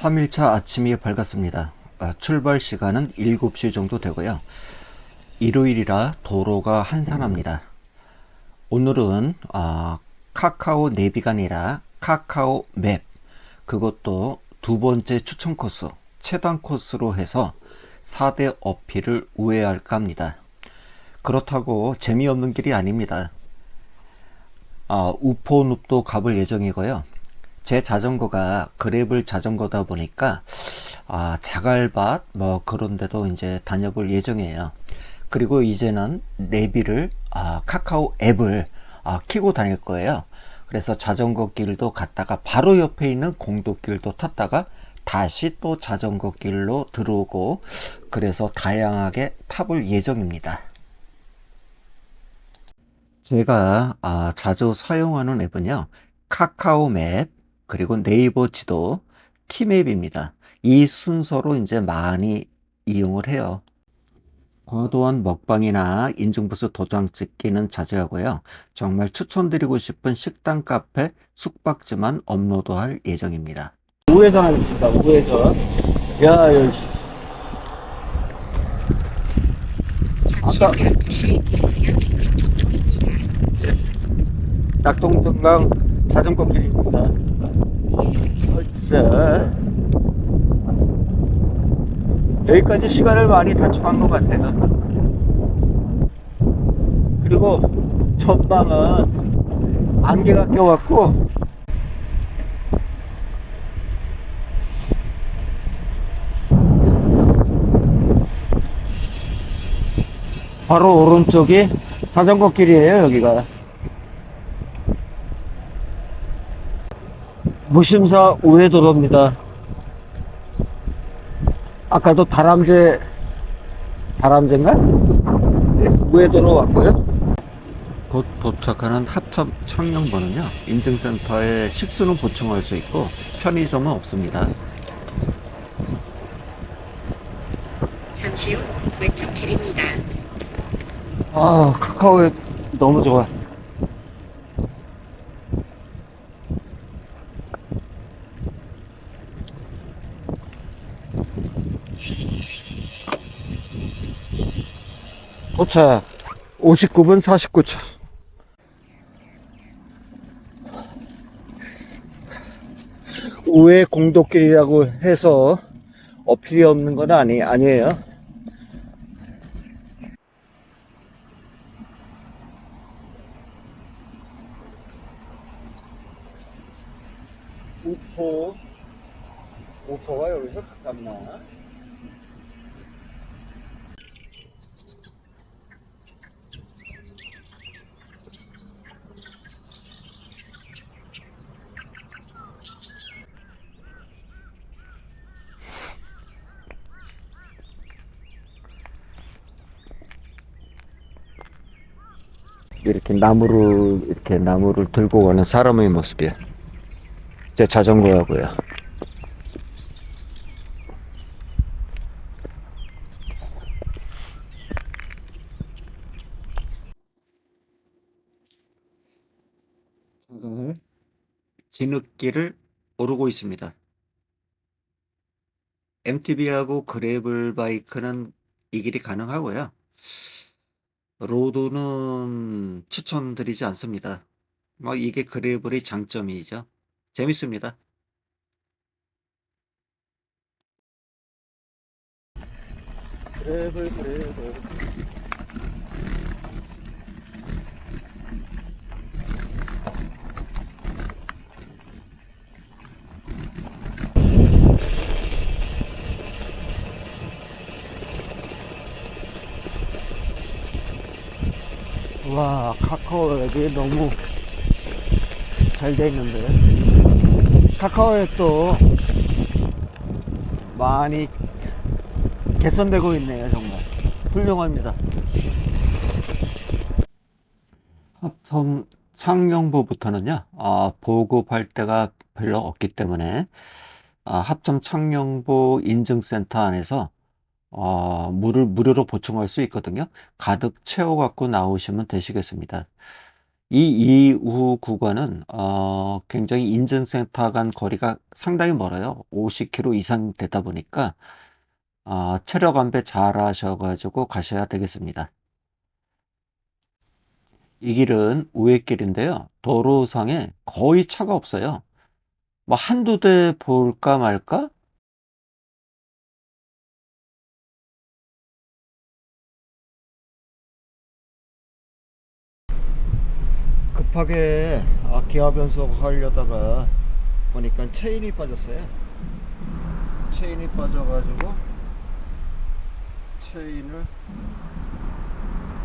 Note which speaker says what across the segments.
Speaker 1: 3일차 아침이 밝았습니다. 출발 시간은 7시 정도 되고요. 일요일이라 도로가 한산합니다. 오늘은 카카오 내비가 아니라 카카오 맵, 그것도 두 번째 추천 코스, 최단 코스로 해서 4대 어필을 우회할까 합니다. 그렇다고 재미없는 길이 아닙니다. 우포늪도 가볼 예정이고요. 제 자전거가 그래블 자전거다 보니까 자갈밭 뭐 그런 데도 이제 다녀볼 예정이에요. 그리고 이제는 내비를 카카오 앱을 키고 다닐 거예요. 그래서 자전거 길도 갔다가 바로 옆에 있는 공도길도 탔다가 다시 또 자전거 길로 들어오고, 그래서 다양하게 타볼 예정입니다. 제가 자주 사용하는 앱은요, 카카오 맵, 그리고 네이버 지도, 티맵입니다. 이 순서로 이제 많이 이용을 해요. 과도한 먹방이나 인증부스 도장 찍기는 자제하고요. 정말 추천드리고 싶은 식당, 카페, 숙박지만 업로드할 예정입니다. 우회전 하겠습니다. 우회전. 야, 여기.
Speaker 2: 잠시 후 12시 그냥 직진 경로입니다.
Speaker 1: 낙동정강 자전거 길입니다. 어짜 여기까지 시간을 많이 단축한 것 같아요. 그리고 전방은 안개가 껴갖고 바로 오른쪽이 자전거 길이에요. 여기가 무심사 우회도로입니다. 아까도 다람쥐인가? 우회도로 왔고요. 곧 도착하는 합참 창녕번은요, 인증센터에 식수는 보충할 수 있고 편의점은 없습니다.
Speaker 2: 잠시 후 왼쪽 길입니다.
Speaker 1: 카카오에 너무 좋아. 도착 59분 49초. 우회 공도길이라고 해서 어필이 없는 건 아니에요. 우포가 여기서 가깝나? 이렇게 나무를 들고 가는 사람의 모습이야. 제 자전거하고요. 자갈 진흙길을 오르고 있습니다. MTB하고 그래블 바이크는 이 길이 가능하고요. 로드는 추천드리지 않습니다. 이게 그래블의 장점이죠. 재밌습니다. 그래블. 와, 카카오 앱이 너무 잘 돼 있는데. 카카오 앱도 많이 개선되고 있네요. 정말 훌륭합니다. 합성 창녕부부터는요, 보급할 데가 별로 없기 때문에 합천 창녕부 인증센터 안에서 물을 무료로 보충할 수 있거든요. 가득 채워 갖고 나오시면 되시겠습니다. 이 이후 구간은 굉장히 인증센터 간 거리가 상당히 멀어요. 50km 이상 되다 보니까 체력 안배 잘 하셔가지고 가셔야 되겠습니다. 이 길은 우회길인데요. 도로상에 거의 차가 없어요. 뭐 한두 대 볼까 말까? 급하게 기아 변속 하려다가 보니까 체인이 빠졌어요. 체인이 빠져가지고 체인을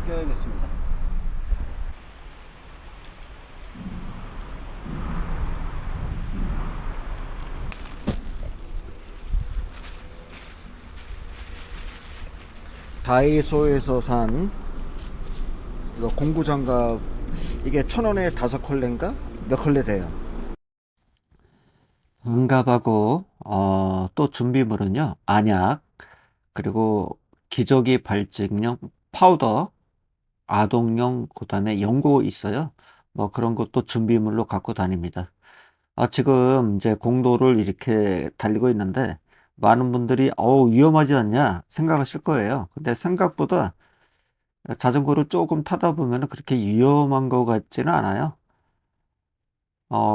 Speaker 1: 껴야겠습니다. 다이소에서 산 이거 공구장갑, 이게 1,000원에 5컬레인가? 몇 컬레 돼요. 장갑하고 또 준비물은요, 안약, 그리고 기저귀 발증용 파우더, 아동용, 그 다음에 연고 있어요. 뭐 그런 것도 준비물로 갖고 다닙니다. 지금 이제 공도를 이렇게 달리고 있는데, 많은 분들이 위험하지 않냐 생각하실 거예요. 근데 생각보다 자전거를 조금 타다 보면 그렇게 위험한 것 같지는 않아요.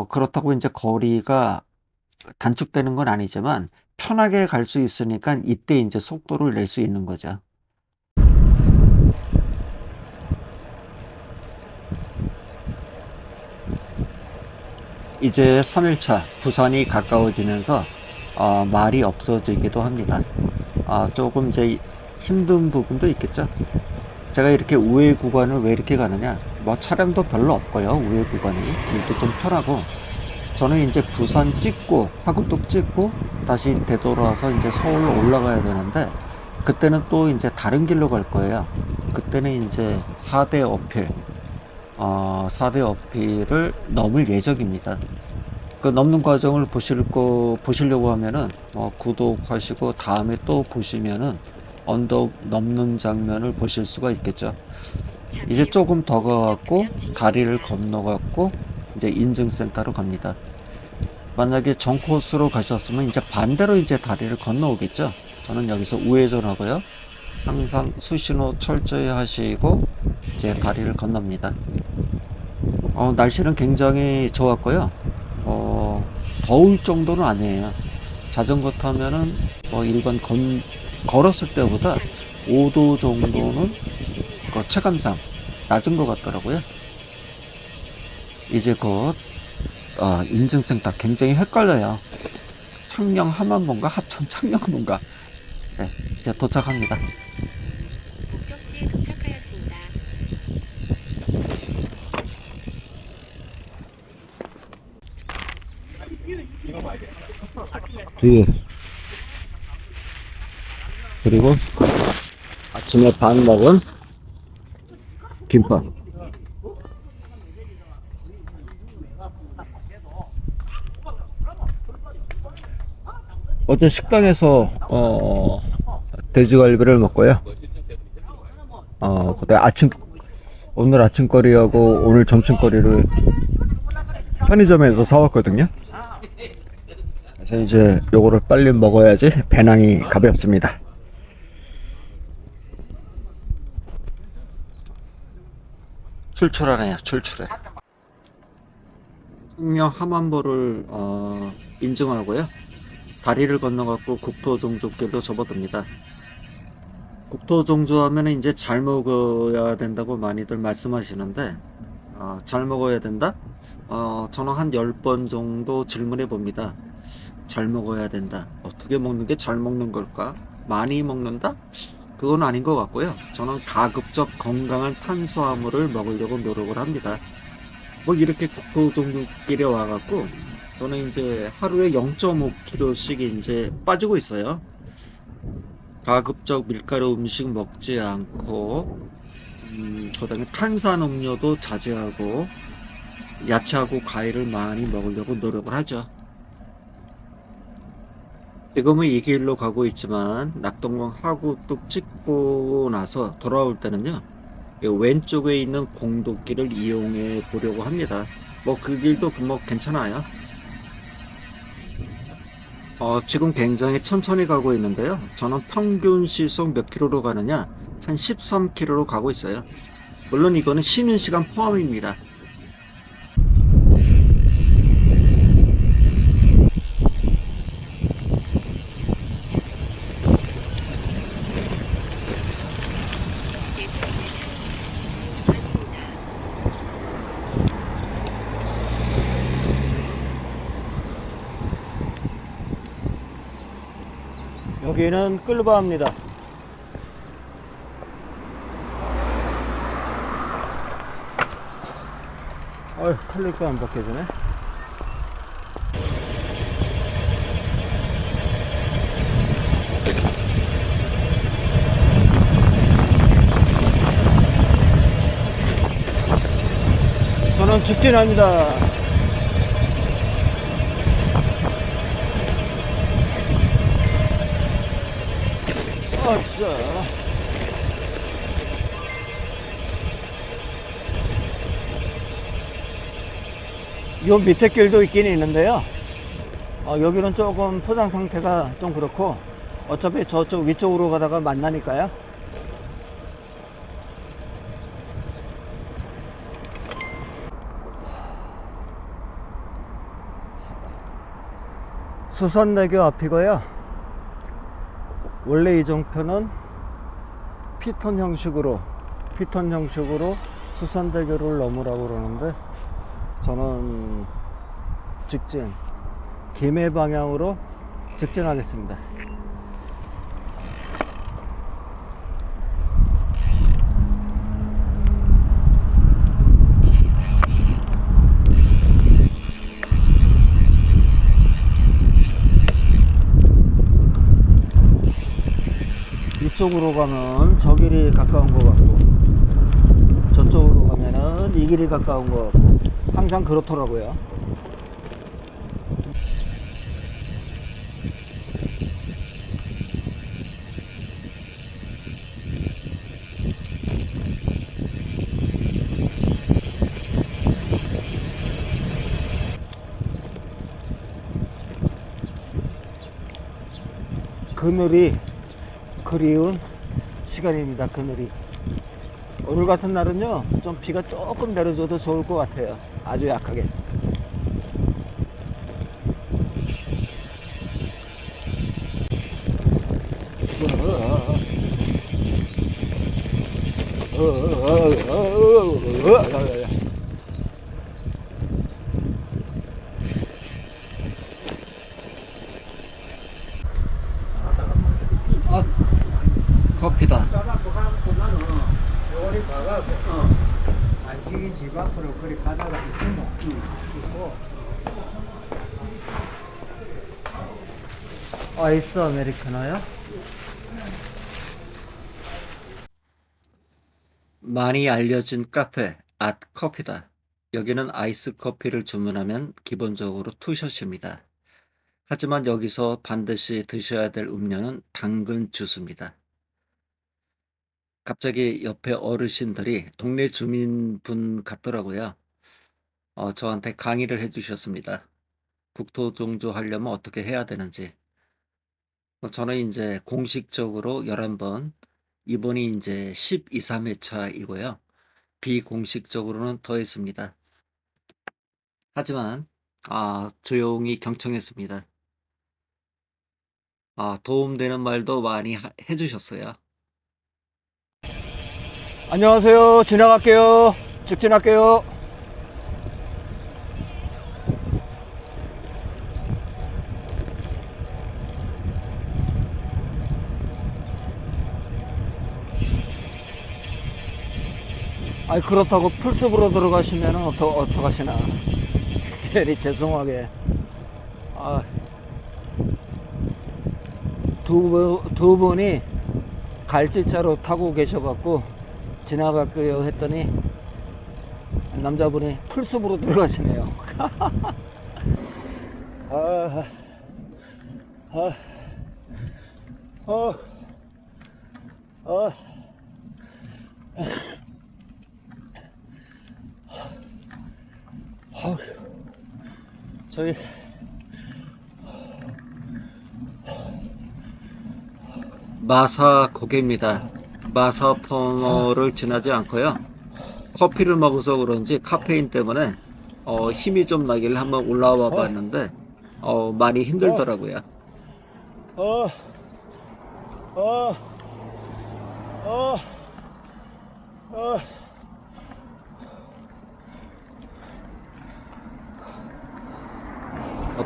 Speaker 1: 그렇다고 이제 거리가 단축되는 건 아니지만 편하게 갈 수 있으니까 이때 이제 속도를 낼 수 있는 거죠. 이제 3일차 부산이 가까워지면서 말이 없어지기도 합니다. 조금 이제 힘든 부분도 있겠죠. 제가 이렇게 우회 구간을 왜 이렇게 가느냐, 뭐 차량도 별로 없고요. 우회 구간이 길도 좀 편하고, 저는 이제 부산 찍고 화구뚝 찍고 다시 되돌아서 이제 서울로 올라가야 되는데, 그때는 또 이제 다른 길로 갈 거예요. 그때는 이제 4대 어필 4대 어필을 넘을 예정입니다. 그 넘는 과정을 보시려고 하면은 구독하시고 다음에 또 보시면은 언덕 넘는 장면을 보실 수가 있겠죠. 이제
Speaker 2: 잠시 후
Speaker 1: 조금 더
Speaker 2: 왼쪽
Speaker 1: 가갖고
Speaker 2: 방향
Speaker 1: 다리를
Speaker 2: 진입입니다.
Speaker 1: 건너갖고 이제 인증센터로 갑니다. 만약에 정 코스로 가셨으면 이제 반대로 이제 다리를 건너오겠죠. 저는 여기서 우회전하고요. 항상 수신호 철저히 하시고 이제 다리를 건넙니다. 날씨는 굉장히 좋았고요. 더울 정도는 아니에요. 자전거 타면은 일반 걸었을 때보다
Speaker 2: 잠시 후
Speaker 1: 5도
Speaker 2: 방향
Speaker 1: 정도는
Speaker 2: 왼쪽 길입니다.
Speaker 1: 체감상 낮은 것 같더라고요. 이제 곧 인증센터 굉장히 헷갈려요. 창녕 하만본가 합천 창녕본가. 네, 이제 도착합니다.
Speaker 2: 목적지에 도착하였습니다.
Speaker 1: 뒤에 그리고 아침에 밥 먹은 김밥. 어제 식당에서 돼지갈비를 먹고요. 그때 오늘 아침거리하고 오늘 점심거리를 편의점에서 사왔거든요. 그래서 이제 요거를 빨리 먹어야지 배낭이 가볍습니다. 출출하네요. 출출해. 청명 함안보를 인증하고요. 다리를 건너갖고 국토종주길로 접어듭니다. 국토종주하면 이제 잘 먹어야 된다고 많이들 말씀하시는데, 잘 먹어야 된다? 저는 한 10번 정도 질문해 봅니다. 잘 먹어야 된다. 어떻게 먹는 게 잘 먹는 걸까? 많이 먹는다? 그건 아닌 것 같고요. 저는 가급적 건강한 탄수화물을 먹으려고 노력을 합니다. 뭐 이렇게 국토종주길에 와갖고 저는 이제 하루에 0.5kg씩 이제 빠지고 있어요. 가급적 밀가루 음식 먹지 않고, 그다음에 탄산음료도 자제하고, 야채하고 과일을 많이 먹으려고 노력을 하죠. 지금은 이 길로 가고 있지만 낙동강 하구 뚝 찍고 나서 돌아올 때는요, 이 왼쪽에 있는 공도길을 이용해 보려고 합니다. 뭐 그 길도 뭐 괜찮아요. 지금 굉장히 천천히 가고 있는데요. 저는 평균 시속 몇 킬로로 가느냐? 한 13킬로로 가고 있어요. 물론 이거는 쉬는 시간 포함입니다.
Speaker 2: 예정 1km 직진 구간입니다.
Speaker 1: 여기는 끌바입니다. 클릭도 안 벗겨지네. 저는 직진합니다. 아싸. 요 밑에 길도 있긴 있는데요. 여기는 조금 포장 상태가 좀 그렇고 어차피 저쪽 위쪽으로 가다가 만나니까요. 수선대교 앞이고요. 원래 이 정표는 피톤 형식으로 수선대교를 넘으라고 그러는데 저는 직진 김해 방향으로 직진하겠습니다. 이쪽으로 가면 저 길이 가까운 것 같고 저쪽으로 가면은 이 길이 가까운 것 같고 항상 그렇더라고요. 그늘이 그리운 시간입니다. 그늘이 오늘 같은 날은요 좀 비가 조금 내려줘도 좋을 것 같아요. 아주 약하게. 커피다.
Speaker 3: 안식이 집 앞으로 그리 가다가 있으면 있고
Speaker 1: 아이스 아메리카노요? 많이 알려진 카페 앗커피다. 여기는 아이스 커피를 주문하면 기본적으로 투샷입니다. 하지만 여기서 반드시 드셔야 될 음료는 당근 주스입니다. 갑자기 옆에 어르신들이 동네 주민분 같더라고요. 저한테 강의를 해주셨습니다. 국토종조 하려면 어떻게 해야 되는지. 저는 이제 공식적으로 11번, 이번이 이제 12, 3회차이고요. 비공식적으로는 더 했습니다. 하지만, 조용히 경청했습니다. 도움되는 말도 많이 해주셨어요. 안녕하세요. 지나갈게요. 직진할게요. 그렇다고 풀숲으로 들어가시면 어떡하시나. 괜히 죄송하게. 두 분이 갈지차로 타고 계셔갖고 지나갈게요 했더니 남자분이 풀숲으로 들어가시네요. 저희 마사 고개입니다. 마사 터널을 지나지 않고요. 커피를 먹어서 그런지 카페인 때문에 힘이 좀 나길래 한번 올라와 봤는데 많이 힘들더라고요.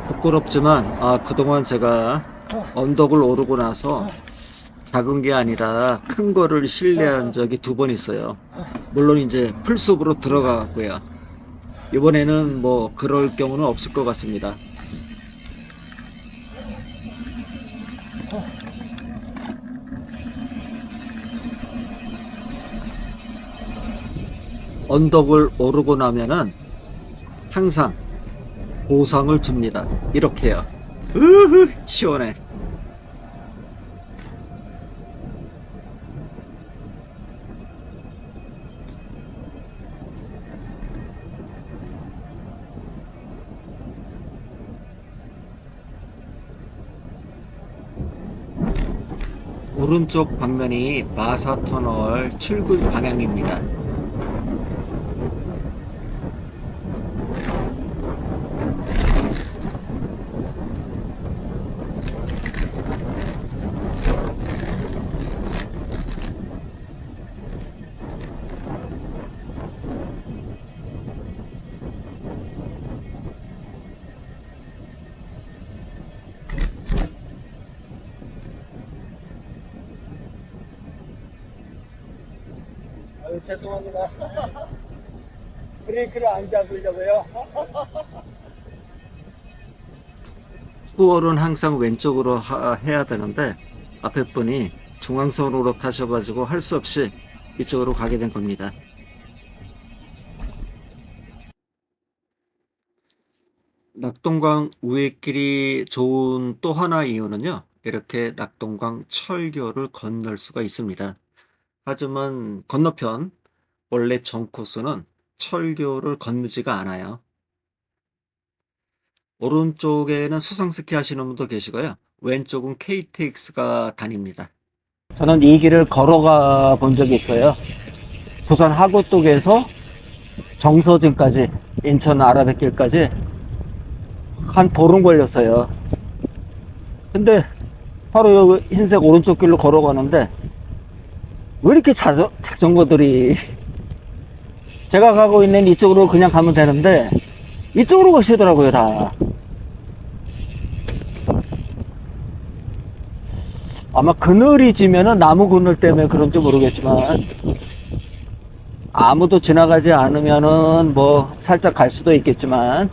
Speaker 1: 부끄럽지만 그동안 제가 언덕을 오르고 나서 작은 게 아니라 큰 거를 실내한 적이 2번 있어요. 물론 이제 풀숲으로 들어가고요. 이번에는 뭐 그럴 경우는 없을 것 같습니다. 언덕을 오르고 나면은 항상 보상을 줍니다. 이렇게요. 으흐 시원해. 오른쪽 방면이 마사터널 출근 방향입니다.
Speaker 3: 아유, 죄송합니다. 브레이크를 안 잡으려고요.
Speaker 1: 투어는 항상 왼쪽으로 해야 되는데 앞에 분이 중앙선으로 타셔가지고 할 수 없이 이쪽으로 가게 된 겁니다. 낙동강 우회길이 좋은 또 하나 이유는요, 이렇게 낙동강 철교를 건널 수가 있습니다. 하지만 건너편 원래 정 코스는 철교를 건너지가 않아요. 오른쪽에는 수상스키 하시는 분도 계시고요, 왼쪽은 KTX가 다닙니다. 저는 이 길을 걸어가 본 적이 있어요. 부산 하구뚝에서 정서진까지, 인천 아라뱃길까지 한 보름 걸렸어요. 근데 바로 여기 흰색 오른쪽 길로 걸어가는데 왜 이렇게 자전거들이 제가 가고 있는 이쪽으로 그냥 가면 되는데 이쪽으로 가시더라고요. 다 아마 그늘이 지면은 나무 그늘 때문에 그런지 모르겠지만 아무도 지나가지 않으면은 뭐 살짝 갈 수도 있겠지만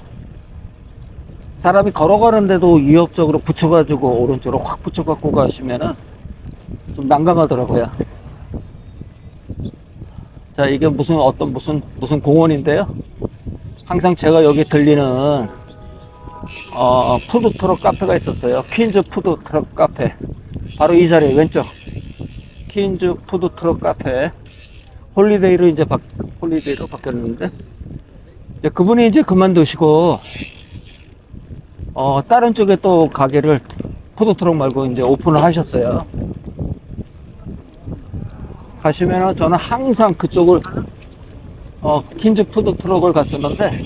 Speaker 1: 사람이 걸어가는데도 위협적으로 붙여가지고 오른쪽으로 확 붙여갖고 가시면은 좀 난감하더라고요. 자, 이게 무슨 공원인데요. 항상 제가 여기 들리는 푸드트럭 카페가 있었어요. 퀸즈 푸드트럭 카페. 바로 이 자리에 왼쪽 퀸즈 푸드트럭 카페. 홀리데이로 홀리데이로 바뀌었는데 이제 그분이 이제 그만두시고 다른 쪽에 또 가게를 푸드트럭 말고 이제 오픈을 하셨어요. 가시면은 저는 항상 그쪽을 퀸즈 푸드트럭을 갔었는데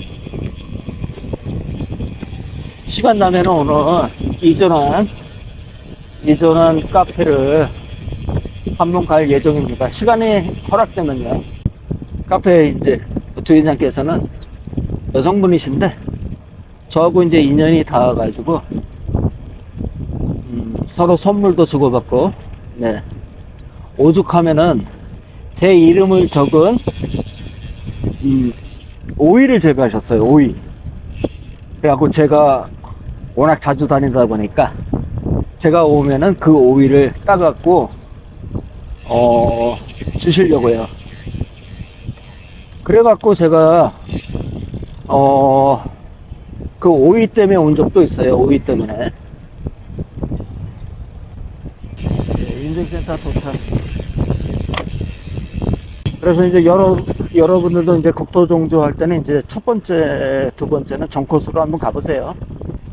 Speaker 1: 시간 나면은 오늘 이전한 카페를 한번 갈 예정입니다. 시간이 허락되면요. 카페 이제 주인장께서는 여성분이신데 저하고 이제 인연이 닿아가지고 서로 선물도 주고받고, 네, 오죽하면은 제 이름을 적은 오이를 재배하셨어요. 오이. 그래갖고 제가 워낙 자주 다니다 보니까 제가 오면은 그 오이를 따갖고 주시려고요. 그래갖고 제가 그 오이 때문에 온 적도 있어요. 오이 때문에. 네, 인증센터 도착. 그래서 이제 여러분들도 이제 국토종주 할 때는 이제 첫 번째, 두 번째는 정코스로 한번 가보세요.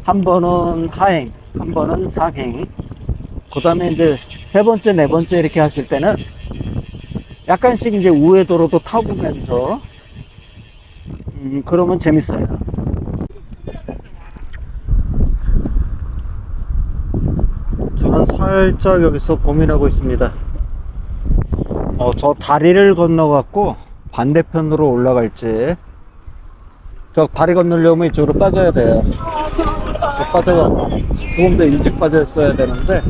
Speaker 1: 한 번은 하행, 한 번은 상행. 그 다음에 이제 세 번째, 네 번째 이렇게 하실 때는 약간씩 이제 우회 도로도 타보면서, 그러면 재밌어요. 저는 살짝 여기서 고민하고 있습니다. 저 다리를 건너갖고 반대편으로 올라갈지. 저 다리 건너려면 이쪽으로 빠져야 돼요. 빠져가 조금 더 일찍 빠졌어야 되는데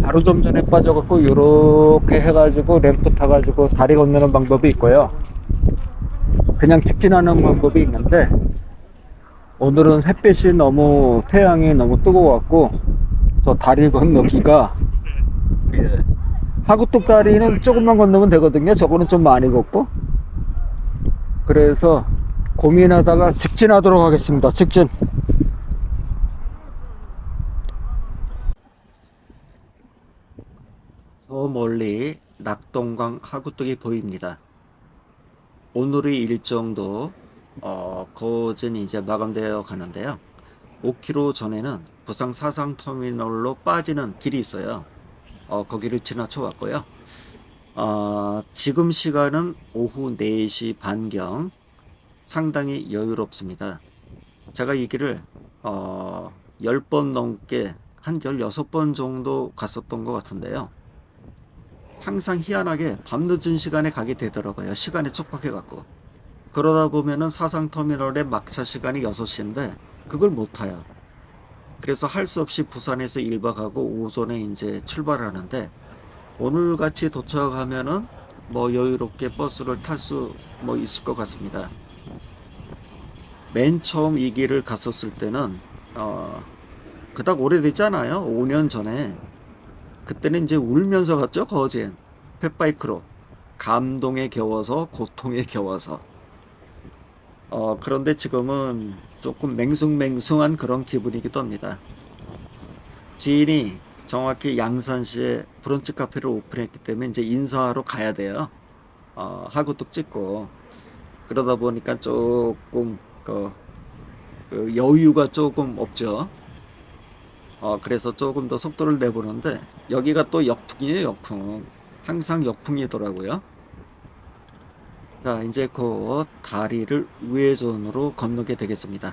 Speaker 1: 바로 좀 전에 빠져갖고 요렇게 해가지고 램프 타가지고 다리 건너는 방법이 있고요. 그냥 직진하는 방법이 있는데 오늘은 햇빛이 너무 태양이 너무 뜨거워갖고 저 다리 건너기가 하구뚝 다리는 조금만 건너면 되거든요. 저거는 좀 많이 걷고. 그래서 고민하다가 직진하도록 하겠습니다. 직진. 저 멀리 낙동강 하구뚝이 보입니다. 오늘의 일정도 거진 이제 마감되어 가는데요. 5km 전에는 부산 사상터미널로 빠지는 길이 있어요. 거기를 지나쳐 왔고요. 지금 시간은 오후 4시 반경. 상당히 여유롭습니다. 제가 이 길을 10번 넘게 한 16번 정도 갔었던 것 같은데요. 항상 희한하게 밤늦은 시간에 가게 되더라고요. 시간에 촉박해 갖고. 그러다 보면은 사상터미널의 막차 시간이 6시인데 그걸 못 타요. 그래서 할 수 없이 부산에서 1박하고 오전에 이제 출발하는데, 오늘 같이 도착하면은 뭐 여유롭게 버스를 탈 수 뭐 있을 것 같습니다. 맨 처음 이 길을 갔었을 때는 그닥 오래되지 않아요. 5년 전에. 그때는 이제 울면서 갔죠. 거진 펫바이크로. 감동에 겨워서 고통에 겨워서. 그런데 지금은 조금 맹숭맹숭한 그런 기분이기도 합니다. 지인이 정확히 양산시에 브런치 카페를 오픈했기 때문에 이제 인사하러 가야 돼요. 하구뚝 찍고. 그러다 보니까 조금 그 여유가 조금 없죠. 그래서 조금 더 속도를 내보는데 여기가 또 역풍이에요. 역풍. 항상 역풍이더라고요. 자, 이제 곧 다리를 우회전으로 건너게 되겠습니다.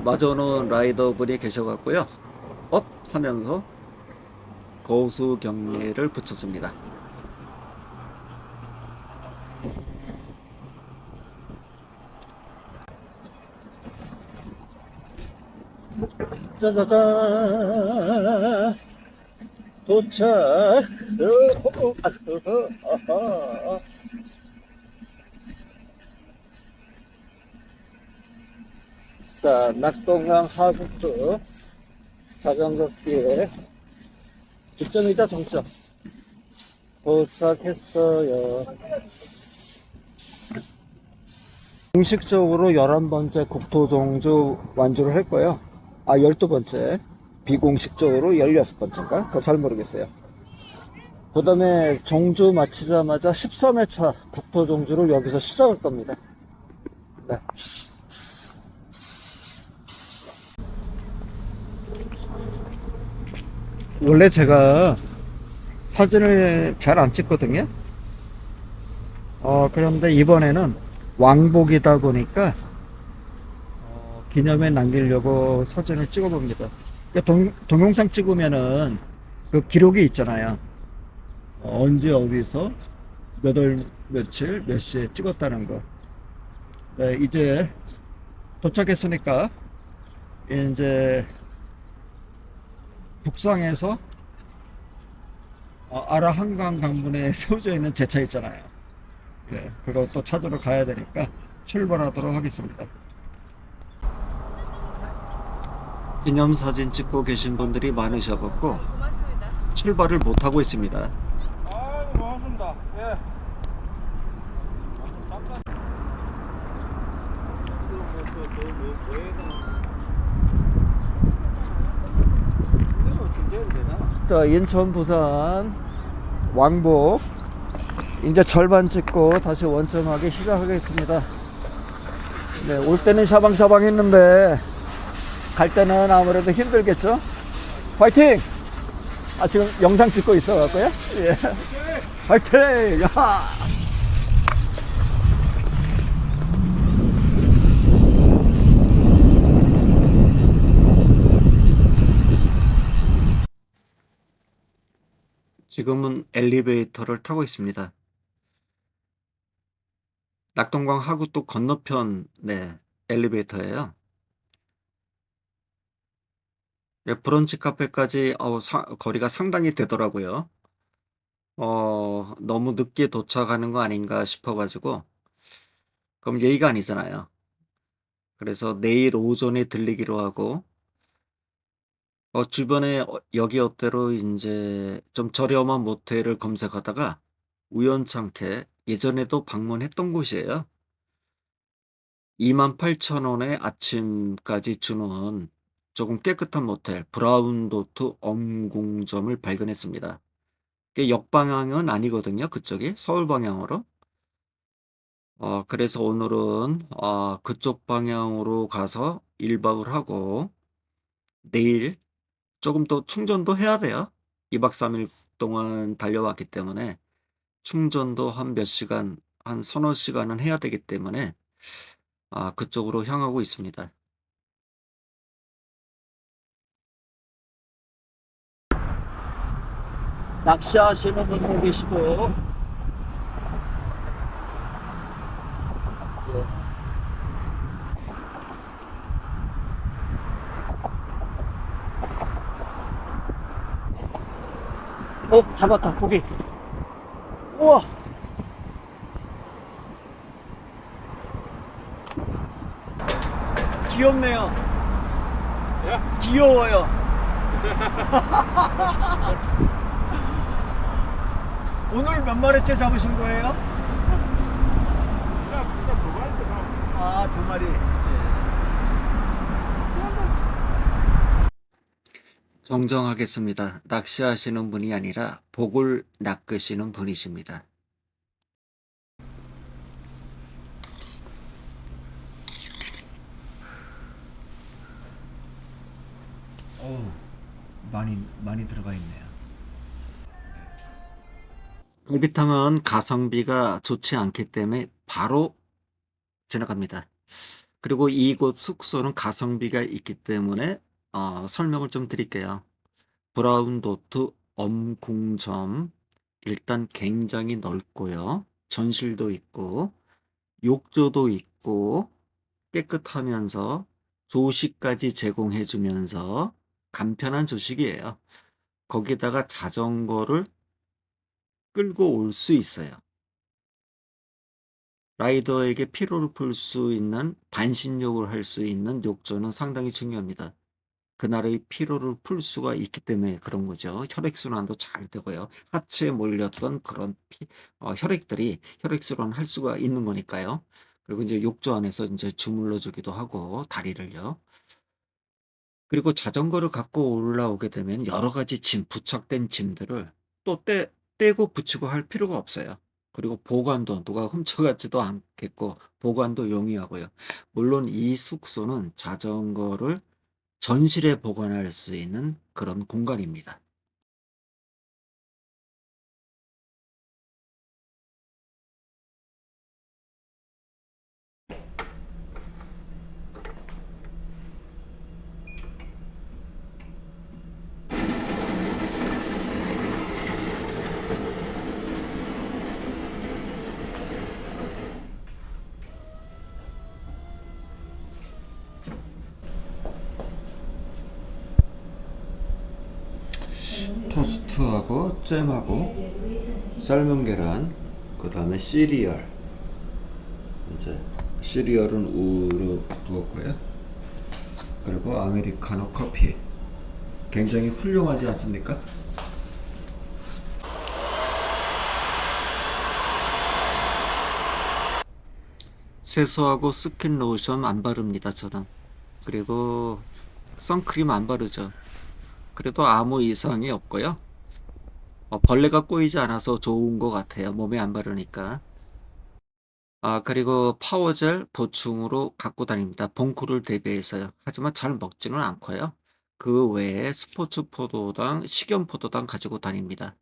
Speaker 1: 마주오는 라이더분이 계셔갖고요. 업 하면서 고수 경례를 붙였습니다. 짜자잔 도착. 자, 낙동강 하구뚝 자전거길에 9점이다 정점 도착했어요. 공식적으로 11번째 국토종주 완주를 했고요. 12번째. 비공식적으로 16번째인가? 그거 잘 모르겠어요. 그 다음에 종주 마치자마자 13회차 국토종주를 여기서 시작할 겁니다. 네. 원래 제가 사진을 잘 안 찍거든요. 그런데 이번에는 왕복이다 보니까 기념에 남기려고 사진을 찍어 봅니다. 동영상 찍으면은 그 기록이 있잖아요. 언제 어디서 몇 월 며칠 몇 시에 찍었다는 거. 네, 이제 도착했으니까 이제 북상에서 아라 한강 강변에 세워져 있는 제 차 있잖아요. 네, 그거 또 찾으러 가야 되니까 출발하도록 하겠습니다. 기념사진 찍고 계신 분들이 많으셔갖고 출발을 못하고 있습니다.
Speaker 3: 고맙습니다. 예.
Speaker 1: 자, 인천, 부산 왕복 이제 절반 찍고 다시 원점하기 시작하겠습니다. 네, 올 때는 샤방샤방 했는데 갈 때는 아무래도 힘들겠죠? 화이팅! 아, 지금 영상 찍고 있어갖고요? 예. 화이팅! 야! 지금은 엘리베이터를 타고 있습니다. 낙동강 하구도 건너편 엘리베이터예요. 네, 브런치 카페까지 거리가 상당히 되더라고요. 너무 늦게 도착하는 거 아닌가 싶어가지고 그럼 예의가 아니잖아요. 그래서 내일 오전에 들리기로 하고 주변에 여기 어때로 이제 좀 저렴한 모텔을 검색하다가 우연찮게 예전에도 방문했던 곳이에요. 28,000원에 아침까지 주는 조금 깨끗한 모텔 브라운도트 엄궁점을 발견했습니다. 이게 역방향은 아니거든요. 그쪽이 서울 방향으로. 그래서 오늘은 그쪽 방향으로 가서 1박을 하고 내일 조금 더 충전도 해야 돼요. 2박 3일 동안 달려왔기 때문에 충전도 한 몇 시간, 한 서너 시간은 해야 되기 때문에 그쪽으로 향하고 있습니다. 낚시하시는 분도 계시고 잡았다 고기. 우와, 귀엽네요. 귀여워요. 오늘 몇 마리째 잡으신 거예요? 두 마리. 정정하겠습니다. 낚시하시는 분이 아니라 복을 낚으시는 분이십니다. 많이 들어가 있네요. 갈비탕은 가성비가 좋지 않기 때문에 바로 지나갑니다. 그리고 이곳 숙소는 가성비가 있기 때문에 설명을 좀 드릴게요. 브라운도트 엄궁점 일단 굉장히 넓고요. 전실도 있고 욕조도 있고 깨끗하면서 조식까지 제공해 주면서 간편한 조식이에요. 거기다가 자전거를 끌고 올 수 있어요. 라이더에게 피로를 풀 수 있는 반신욕을 할 수 있는 욕조는 상당히 중요합니다. 그날의 피로를 풀 수가 있기 때문에 그런 거죠. 혈액순환도 잘 되고요. 하체에 몰렸던 그런 혈액들이 혈액순환 할 수가 있는 거니까요. 그리고 이제 욕조 안에서 이제 주물러 주기도 하고 다리를요. 그리고 자전거를 갖고 올라오게 되면 여러 가지 부착된 짐들을 또 떼고 붙이고 할 필요가 없어요. 그리고 보관도 누가 훔쳐가지도 않겠고 보관도 용이하고요. 물론 이 숙소는 자전거를 전실에 보관할 수 있는 그런 공간입니다. 토스트하고 잼하고 삶은 계란, 그 다음에 시리얼. 이제 시리얼은 우로 부었고요. 그리고 아메리카노 커피. 굉장히 훌륭하지 않습니까? 세수하고 스킨 로션 안 바릅니다, 저는. 그리고 선크림 안 바르죠. 그래도 아무 이상이 없고요. 벌레가 꼬이지 않아서 좋은 것 같아요. 몸에 안 바르니까. 그리고 파워젤 보충으로 갖고 다닙니다. 봉쿠를 대비해서요. 하지만 잘 먹지는 않고요. 그 외에 스포츠 포도당, 식염 포도당 가지고 다닙니다.